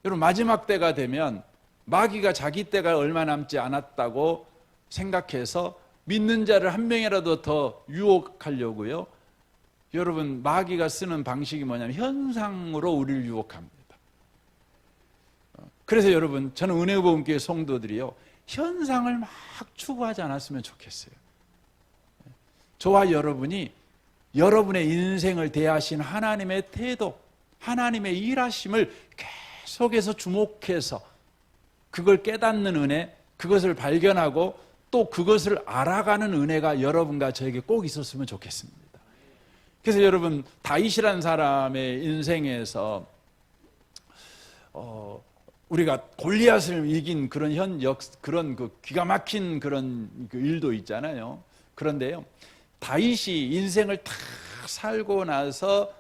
여러분, 마지막 때가 되면 마귀가 자기 때가 얼마 남지 않았다고 생각해서 믿는 자를 한 명이라도 더 유혹하려고요. 여러분, 마귀가 쓰는 방식이 뭐냐면 현상으로 우리를 유혹합니다. 그래서 여러분, 저는 은혜복음교회 성도들이요, 현상을 막 추구하지 않았으면 좋겠어요. 저와 여러분이 여러분의 인생을 대하신 하나님의 태도, 하나님의 일하심을 계속해서 주목해서 그걸 깨닫는 은혜, 그것을 발견하고 또 그것을 알아가는 은혜가 여러분과 저에게 꼭 있었으면 좋겠습니다. 그래서 여러분, 다윗이라는 사람의 인생에서 우리가 골리앗을 이긴 그런 그 기가 막힌 그런 그 일도 있잖아요. 그런데요, 다윗이 인생을 다 살고 나서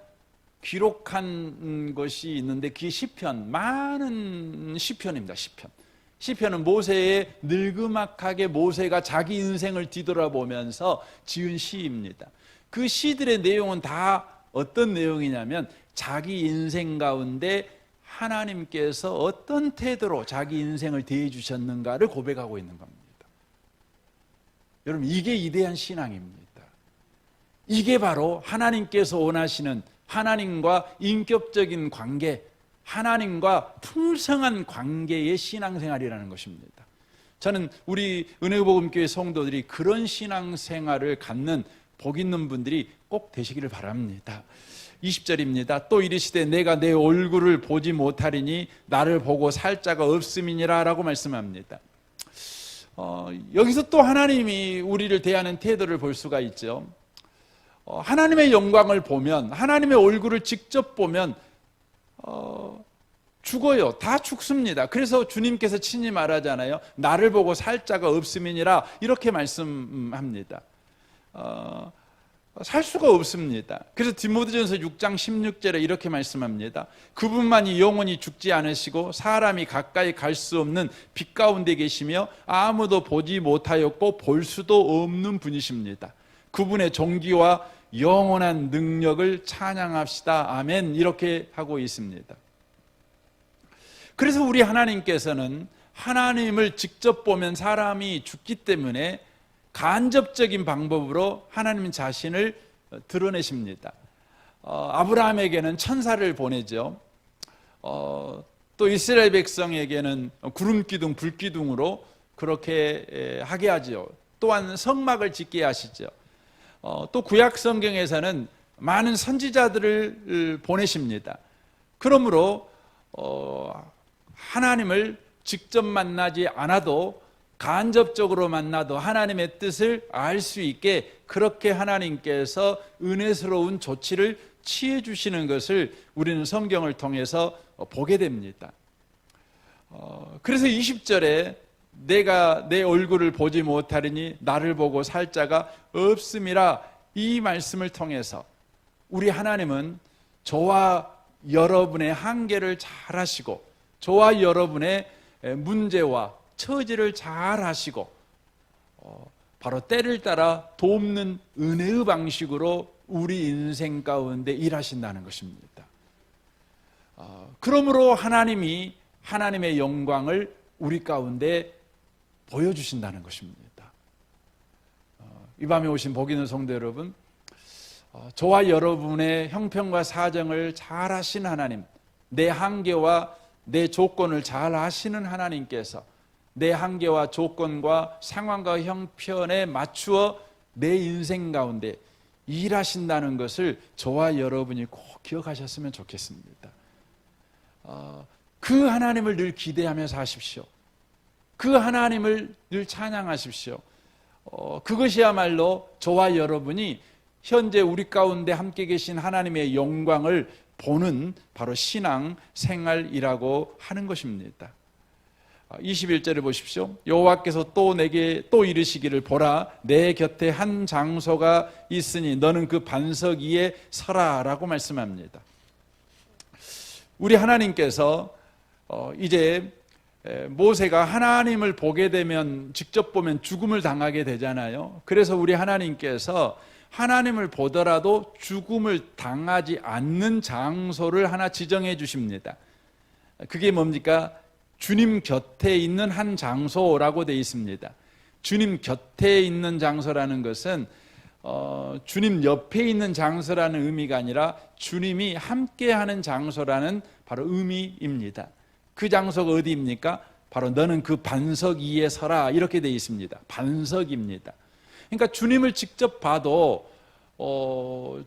기록한 것이 있는데 그게 시편, 많은 시편입니다. 시편은 모세의 늙음막하게 모세가 자기 인생을 뒤돌아보면서 지은 시입니다. 그 시들의 내용은 다 어떤 내용이냐면 자기 인생 가운데 하나님께서 어떤 태도로 자기 인생을 대해 주셨는가를 고백하고 있는 겁니다. 여러분, 이게 위대한 신앙입니다. 이게 바로 하나님께서 원하시는 하나님과 인격적인 관계, 하나님과 풍성한 관계의 신앙생활이라는 것입니다. 저는 우리 은혜복음교회 성도들이 그런 신앙생활을 갖는 복 있는 분들이 꼭 되시기를 바랍니다. 20절입니다. 또 이르시되 내가 내 얼굴을 보지 못하리니 나를 보고 살 자가 없음이니라 라고 말씀합니다. 여기서 또 하나님이 우리를 대하는 태도를 볼 수가 있죠. 하나님의 영광을 보면, 하나님의 얼굴을 직접 보면 죽어요. 다 죽습니다. 그래서 주님께서 친히 말하잖아요. 나를 보고 살 자가 없음이니라 이렇게 말씀합니다. 살 수가 없습니다. 그래서 디모데전서 6장 16절에 이렇게 말씀합니다. 그분만이 영원히 죽지 않으시고 사람이 가까이 갈 수 없는 빛 가운데 계시며 아무도 보지 못하였고 볼 수도 없는 분이십니다. 그분의 존귀와 영원한 능력을 찬양합시다. 아멘. 이렇게 하고 있습니다. 그래서 우리 하나님께서는 하나님을 직접 보면 사람이 죽기 때문에 간접적인 방법으로 하나님 자신을 드러내십니다. 아브라함에게는 천사를 보내죠. 또 이스라엘 백성에게는 구름기둥, 불기둥으로 그렇게 하게 하죠. 또한 성막을 짓게 하시죠. 또 구약 성경에서는 많은 선지자들을 보내십니다. 그러므로 하나님을 직접 만나지 않아도 간접적으로 만나도 하나님의 뜻을 알 수 있게 그렇게 하나님께서 은혜스러운 조치를 취해 주시는 것을 우리는 성경을 통해서 보게 됩니다. 그래서 20절에 내가 내 얼굴을 보지 못하리니 나를 보고 살 자가 없음이라, 이 말씀을 통해서 우리 하나님은 저와 여러분의 한계를 잘 아시고 저와 여러분의 문제와 처지를 잘 아시고 바로 때를 따라 돕는 은혜의 방식으로 우리 인생 가운데 일하신다는 것입니다. 그러므로 하나님이 하나님의 영광을 우리 가운데 보여주신다는 것입니다. 이 밤에 오신 복 있는 성도 여러분, 저와 여러분의 형편과 사정을 잘 아신 하나님, 내 한계와 내 조건을 잘 아시는 하나님께서 내 한계와 조건과 상황과 형편에 맞추어 내 인생 가운데 일하신다는 것을 저와 여러분이 꼭 기억하셨으면 좋겠습니다. 그 하나님을 늘 기대하면서 하십시오. 그 하나님을 늘 찬양하십시오. 그것이야말로 저와 여러분이 현재 우리 가운데 함께 계신 하나님의 영광을 보는 바로 신앙 생활이라고 하는 것입니다. 21절을 보십시오. 여호와께서 또 내게 또 이르시기를 보라, 내 곁에 한 장소가 있으니 너는 그 반석 위에 서라 라고 말씀합니다. 우리 하나님께서 이제 모세가 하나님을 보게 되면, 직접 보면 죽음을 당하게 되잖아요. 그래서 우리 하나님께서 하나님을 보더라도 죽음을 당하지 않는 장소를 하나 지정해 주십니다. 그게 뭡니까? 주님 곁에 있는 한 장소라고 되어 있습니다. 주님 곁에 있는 장소라는 것은 주님 옆에 있는 장소라는 의미가 아니라 주님이 함께하는 장소라는 바로 의미입니다. 그 장소가 어디입니까? 바로 너는 그 반석 위에 서라, 이렇게 되어 있습니다. 반석입니다. 그러니까 주님을 직접 봐도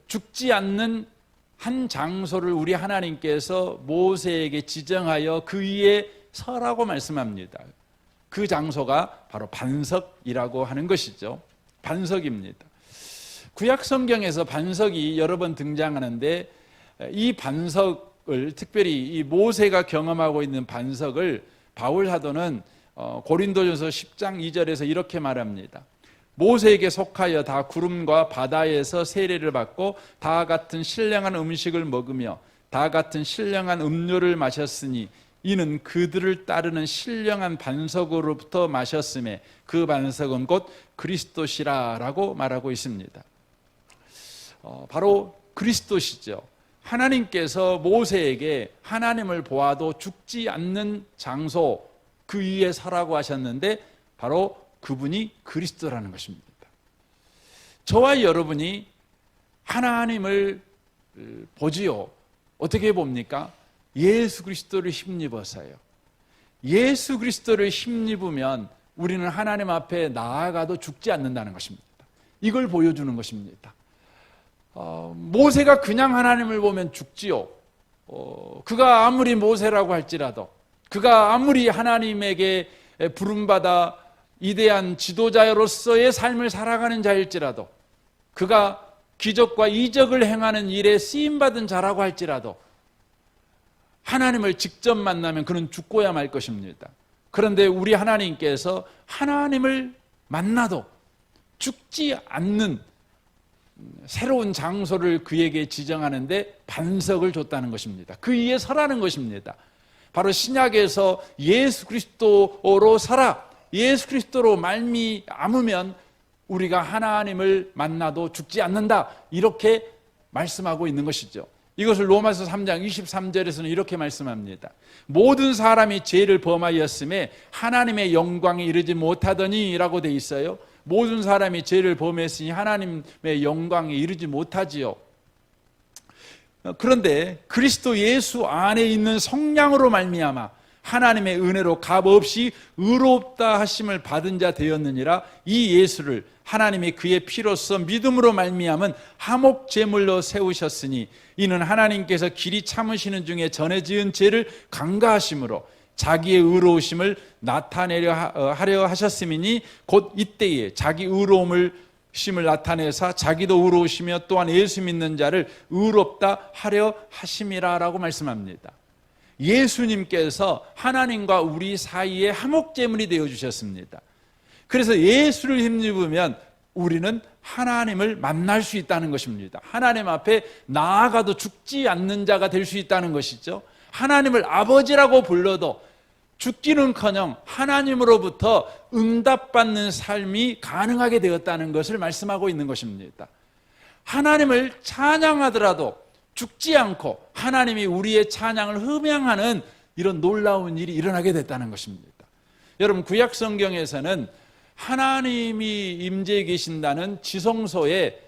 죽지 않는 한 장소를 우리 하나님께서 모세에게 지정하여 그 위에 서라고 말씀합니다. 그 장소가 바로 반석이라고 하는 것이죠. 반석입니다. 구약 성경에서 반석이 여러 번 등장하는데, 이 반석을, 특별히 이 모세가 경험하고 있는 반석을 바울 사도는 고린도전서 10장 2절에서 이렇게 말합니다. 모세에게 속하여 다 구름과 바다에서 세례를 받고 다 같은 신령한 음식을 먹으며 다 같은 신령한 음료를 마셨으니 이는 그들을 따르는 신령한 반석으로부터 마셨음에 그 반석은 곧 그리스도시라 라고 말하고 있습니다. 바로 그리스도시죠. 하나님께서 모세에게 하나님을 보아도 죽지 않는 장소, 그 위에 서라고 하셨는데 바로 그분이 그리스도라는 것입니다. 저와 여러분이 하나님을 보지요. 어떻게 봅니까? 예수 그리스도를 힘입어서요. 예수 그리스도를 힘입으면 우리는 하나님 앞에 나아가도 죽지 않는다는 것입니다. 이걸 보여주는 것입니다. 모세가 그냥 하나님을 보면 죽지요. 그가 아무리 모세라고 할지라도, 그가 아무리 하나님에게 부름받아 위대한 지도자로서의 삶을 살아가는 자일지라도, 그가 기적과 이적을 행하는 일에 쓰임받은 자라고 할지라도 하나님을 직접 만나면 그는 죽고야 말 것입니다. 그런데 우리 하나님께서 하나님을 만나도 죽지 않는 새로운 장소를 그에게 지정하는데 반석을 줬다는 것입니다. 그 위에 서라는 것입니다. 바로 신약에서 예수 그리스도로 살아, 예수 그리스도로 말미암으면 우리가 하나님을 만나도 죽지 않는다, 이렇게 말씀하고 있는 것이죠. 이것을 로마서 3장 23절에서는 이렇게 말씀합니다. 모든 사람이 죄를 범하였음에 하나님의 영광에 이르지 못하더니 라고 되어 있어요. 모든 사람이 죄를 범했으니 하나님의 영광에 이르지 못하지요. 그런데 그리스도 예수 안에 있는 성령으로 말미암아 하나님의 은혜로 값없이 의롭다 하심을 받은 자 되었느니라. 이 예수를 하나님이 그의 피로써 믿음으로 말미암은 화목 제물로 세우셨으니 이는 하나님께서 길이 참으시는 중에 전에 지은 죄를 간과하심으로 자기의 의로우심을 나타내려 하려 하셨음이니 곧 이때에 자기 의로움을 심을 나타내사 자기도 의로우시며 또한 예수 믿는 자를 의롭다 하려 하심이라 라고 말씀합니다. 예수님께서 하나님과 우리 사이에 화목제물이 되어주셨습니다. 그래서 예수를 힘입으면 우리는 하나님을 만날 수 있다는 것입니다. 하나님 앞에 나아가도 죽지 않는 자가 될 수 있다는 것이죠. 하나님을 아버지라고 불러도 죽기는커녕 하나님으로부터 응답받는 삶이 가능하게 되었다는 것을 말씀하고 있는 것입니다. 하나님을 찬양하더라도 죽지 않고 하나님이 우리의 찬양을 흠양하는 이런 놀라운 일이 일어나게 됐다는 것입니다. 여러분, 구약 성경에서는 하나님이 임재해 계신다는 지성소에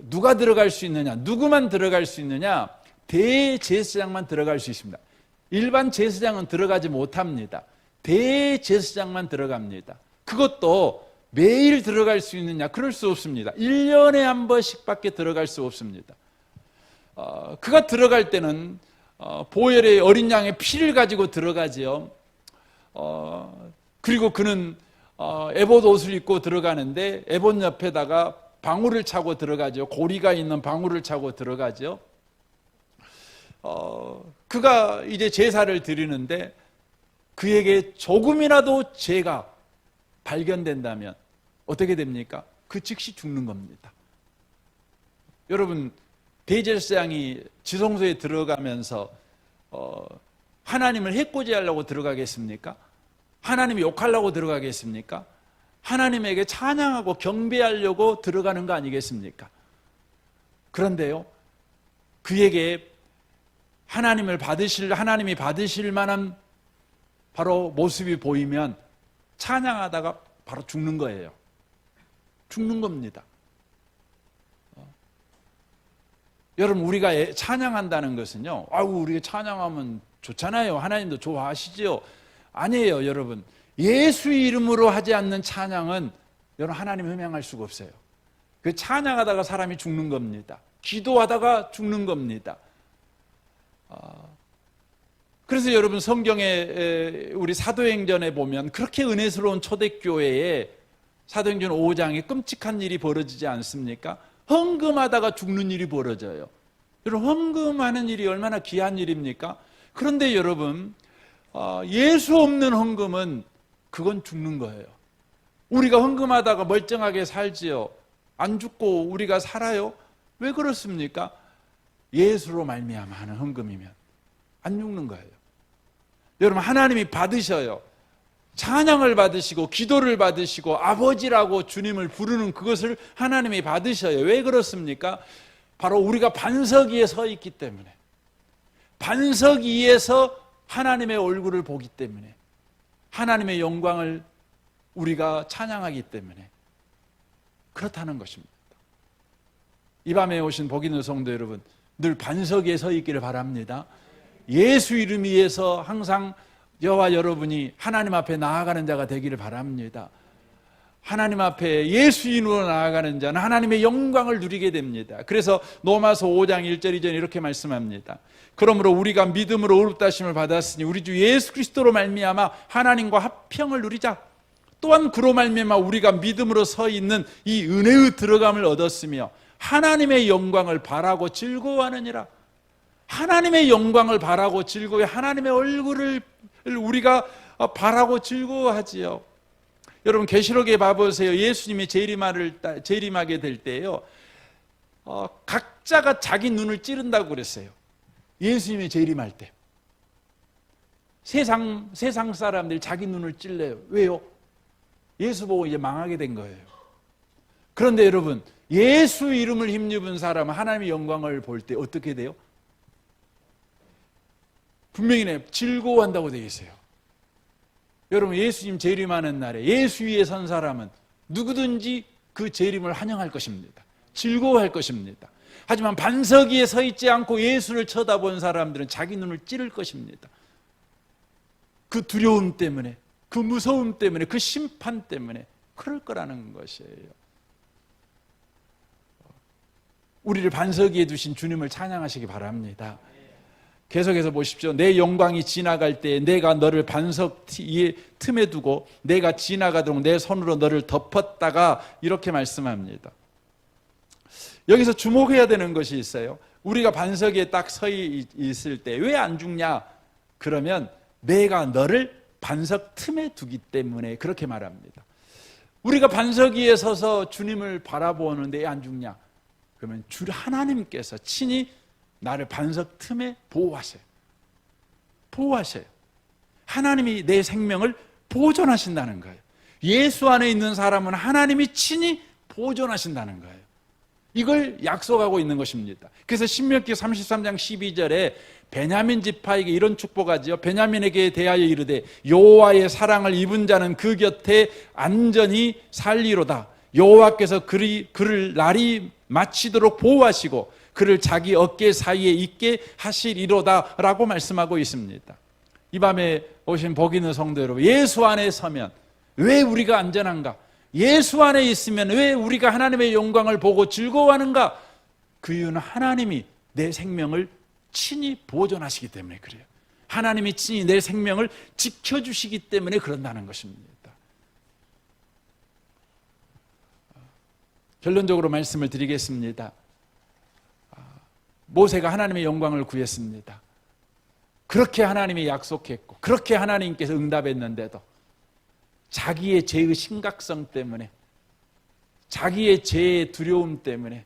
누가 들어갈 수 있느냐, 누구만 들어갈 수 있느냐, 대제사장만 들어갈 수 있습니다. 일반 제사장은 들어가지 못합니다. 대제사장만 들어갑니다. 그것도 매일 들어갈 수 있느냐, 그럴 수 없습니다. 1년에 한 번씩밖에 들어갈 수 없습니다. 그가 들어갈 때는 보혈의 어린 양의 피를 가지고 들어가지요. 그리고 그는 에봇 옷을 입고 들어가는데 에봇 옆에다가 방울을 차고 들어가죠. 고리가 있는 방울을 차고 들어가죠. 그가 이제 제사를 드리는데 그에게 조금이라도 죄가 발견된다면 어떻게 됩니까? 그 즉시 죽는 겁니다. 여러분, 대제사장이 지성소에 들어가면서 하나님을 해코지하려고 들어가겠습니까? 하나님 욕하려고 들어가겠습니까? 하나님에게 찬양하고 경배하려고 들어가는 거 아니겠습니까? 그런데요, 그에게 하나님이 받으실 만한 바로 모습이 보이면 찬양하다가 바로 죽는 거예요. 죽는 겁니다. 여러분, 우리가 찬양한다는 것은요, 우리가 찬양하면 좋잖아요. 하나님도 좋아하시죠. 아니에요, 여러분. 예수 이름으로 하지 않는 찬양은 여러분 하나님 음행할 수가 없어요. 그 찬양하다가 사람이 죽는 겁니다. 기도하다가 죽는 겁니다. 그래서 여러분, 성경에 우리 사도행전에 보면 그렇게 은혜스러운 초대교회에 사도행전 5장에 끔찍한 일이 벌어지지 않습니까? 헌금하다가 죽는 일이 벌어져요. 여러분, 헌금하는 일이 얼마나 귀한 일입니까? 그런데 여러분, 예수 없는 헌금은 그건 죽는 거예요. 우리가 헌금하다가 멀쩡하게 살지요. 안 죽고 우리가 살아요. 왜 그렇습니까? 예수로 말미암아 하는 헌금이면 안 죽는 거예요. 여러분, 하나님이 받으셔요. 찬양을 받으시고 기도를 받으시고 아버지라고 주님을 부르는 그것을 하나님이 받으셔요. 왜 그렇습니까? 바로 우리가 반석 위에 서 있기 때문에, 반석 위에서 하나님의 얼굴을 보기 때문에, 하나님의 영광을 우리가 찬양하기 때문에 그렇다는 것입니다. 이 밤에 오신 복 있는 성도 여러분, 늘 반석 위에 서 있기를 바랍니다. 예수 이름 위에서 항상 저와 여러분이 하나님 앞에 나아가는 자가 되기를 바랍니다. 하나님 앞에 예수 이름으로 나아가는 자는 하나님의 영광을 누리게 됩니다. 그래서 로마서 5장 1절 2절 이렇게 말씀합니다. 그러므로 우리가 믿음으로 의롭다심을 받았으니 우리 주 예수 그리스도로 말미암아 하나님과 화평을 누리자. 또한 그로 말미암아 우리가 믿음으로 서 있는 이 은혜의 들어감을 얻었으며 하나님의 영광을 바라고 즐거워하느니라. 하나님의 영광을 바라고 즐거워해. 하나님의 얼굴을 우리가 바라고 즐거워하지요. 여러분, 계시록에 봐보세요. 예수님이 재림하게 될 때요, 각자가 자기 눈을 찌른다고 그랬어요. 예수님이 재림할 때 세상 사람들이 자기 눈을 찔러요. 왜요? 예수 보고 이제 망하게 된 거예요. 그런데 여러분, 예수 이름을 힘입은 사람은 하나님의 영광을 볼 때 어떻게 돼요? 분명히 즐거워한다고 되어 있어요. 여러분, 예수님 재림하는 날에 예수 위에 선 사람은 누구든지 그 재림을 환영할 것입니다. 즐거워할 것입니다. 하지만 반석 위에 서 있지 않고 예수를 쳐다본 사람들은 자기 눈을 찌를 것입니다. 그 두려움 때문에, 그 무서움 때문에, 그 심판 때문에 그럴 거라는 것이에요. 우리를 반석 위에 두신 주님을 찬양하시기 바랍니다. 계속해서 보십시오. 내 영광이 지나갈 때 내가 너를 반석 틈에 두고 내가 지나가도록 내 손으로 너를 덮었다가 이렇게 말씀합니다. 여기서 주목해야 되는 것이 있어요. 우리가 반석에 딱 서 있을 때 왜 안 죽냐? 그러면 내가 너를 반석 틈에 두기 때문에 그렇게 말합니다. 우리가 반석 위에 서서 주님을 바라보는데 왜 안 죽냐? 그러면 주 하나님께서 친히 나를 반석 틈에 보호하셔요. 보호하셔요. 하나님이 내 생명을 보존하신다는 거예요. 예수 안에 있는 사람은 하나님이 친히 보존하신다는 거예요. 이걸 약속하고 있는 것입니다. 그래서 신명기 33장 12절에 베냐민 지파에게 이런 축복하지요. 베냐민에게 대하여 이르되 여호와의 사랑을 입은 자는 그 곁에 안전히 살리로다. 여호와께서 그를 날이 마치도록 보호하시고 그를 자기 어깨 사이에 있게 하시리로다 라고 말씀하고 있습니다. 이 밤에 오신 복 있는 성도 여러분, 예수 안에 서면 왜 우리가 안전한가? 예수 안에 있으면 왜 우리가 하나님의 영광을 보고 즐거워하는가? 그 이유는 하나님이 내 생명을 친히 보존하시기 때문에 그래요. 하나님이 친히 내 생명을 지켜주시기 때문에 그런다는 것입니다. 결론적으로 말씀을 드리겠습니다. 모세가 하나님의 영광을 구했습니다. 그렇게 하나님이 약속했고 그렇게 하나님께서 응답했는데도 자기의 죄의 심각성 때문에, 자기의 죄의 두려움 때문에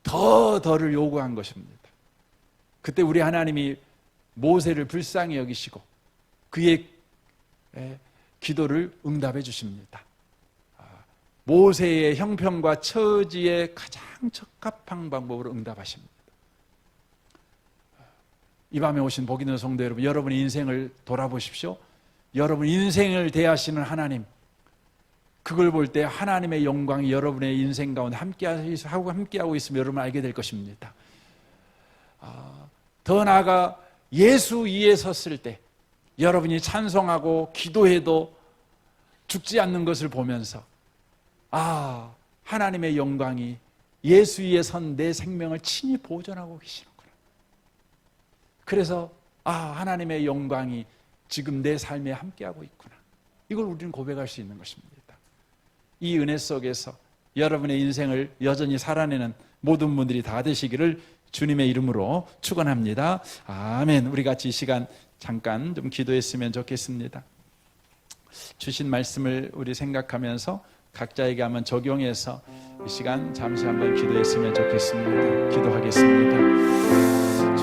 더를 요구한 것입니다. 그때 우리 하나님이 모세를 불쌍히 여기시고 그의 기도를 응답해 주십니다. 모세의 형편과 처지에 가장 적합한 방법으로 응답하십니다. 이 밤에 오신 복 있는 성도 여러분, 여러분의 인생을 돌아보십시오. 여러분 인생을 대하시는 하나님, 그걸 볼 때 하나님의 영광이 여러분의 인생 가운데 함께하고 있으면 여러분 알게 될 것입니다. 더 나아가 예수 위에 섰을 때 여러분이 찬송하고 기도해도 죽지 않는 것을 보면서 하나님의 영광이 예수 위에 선 내 생명을 친히 보존하고 계시는구나. 그래서 하나님의 영광이 지금 내 삶에 함께하고 있구나. 이걸 우리는 고백할 수 있는 것입니다. 이 은혜 속에서 여러분의 인생을 여전히 살아내는 모든 분들이 다 되시기를 주님의 이름으로 축원합니다. 아멘. 우리 같이 이 시간 잠깐 좀 기도했으면 좋겠습니다. 주신 말씀을 우리 생각하면서 각자에게 한번 적용해서 이 시간 잠시 한번 기도했으면 좋겠습니다. 기도하겠습니다.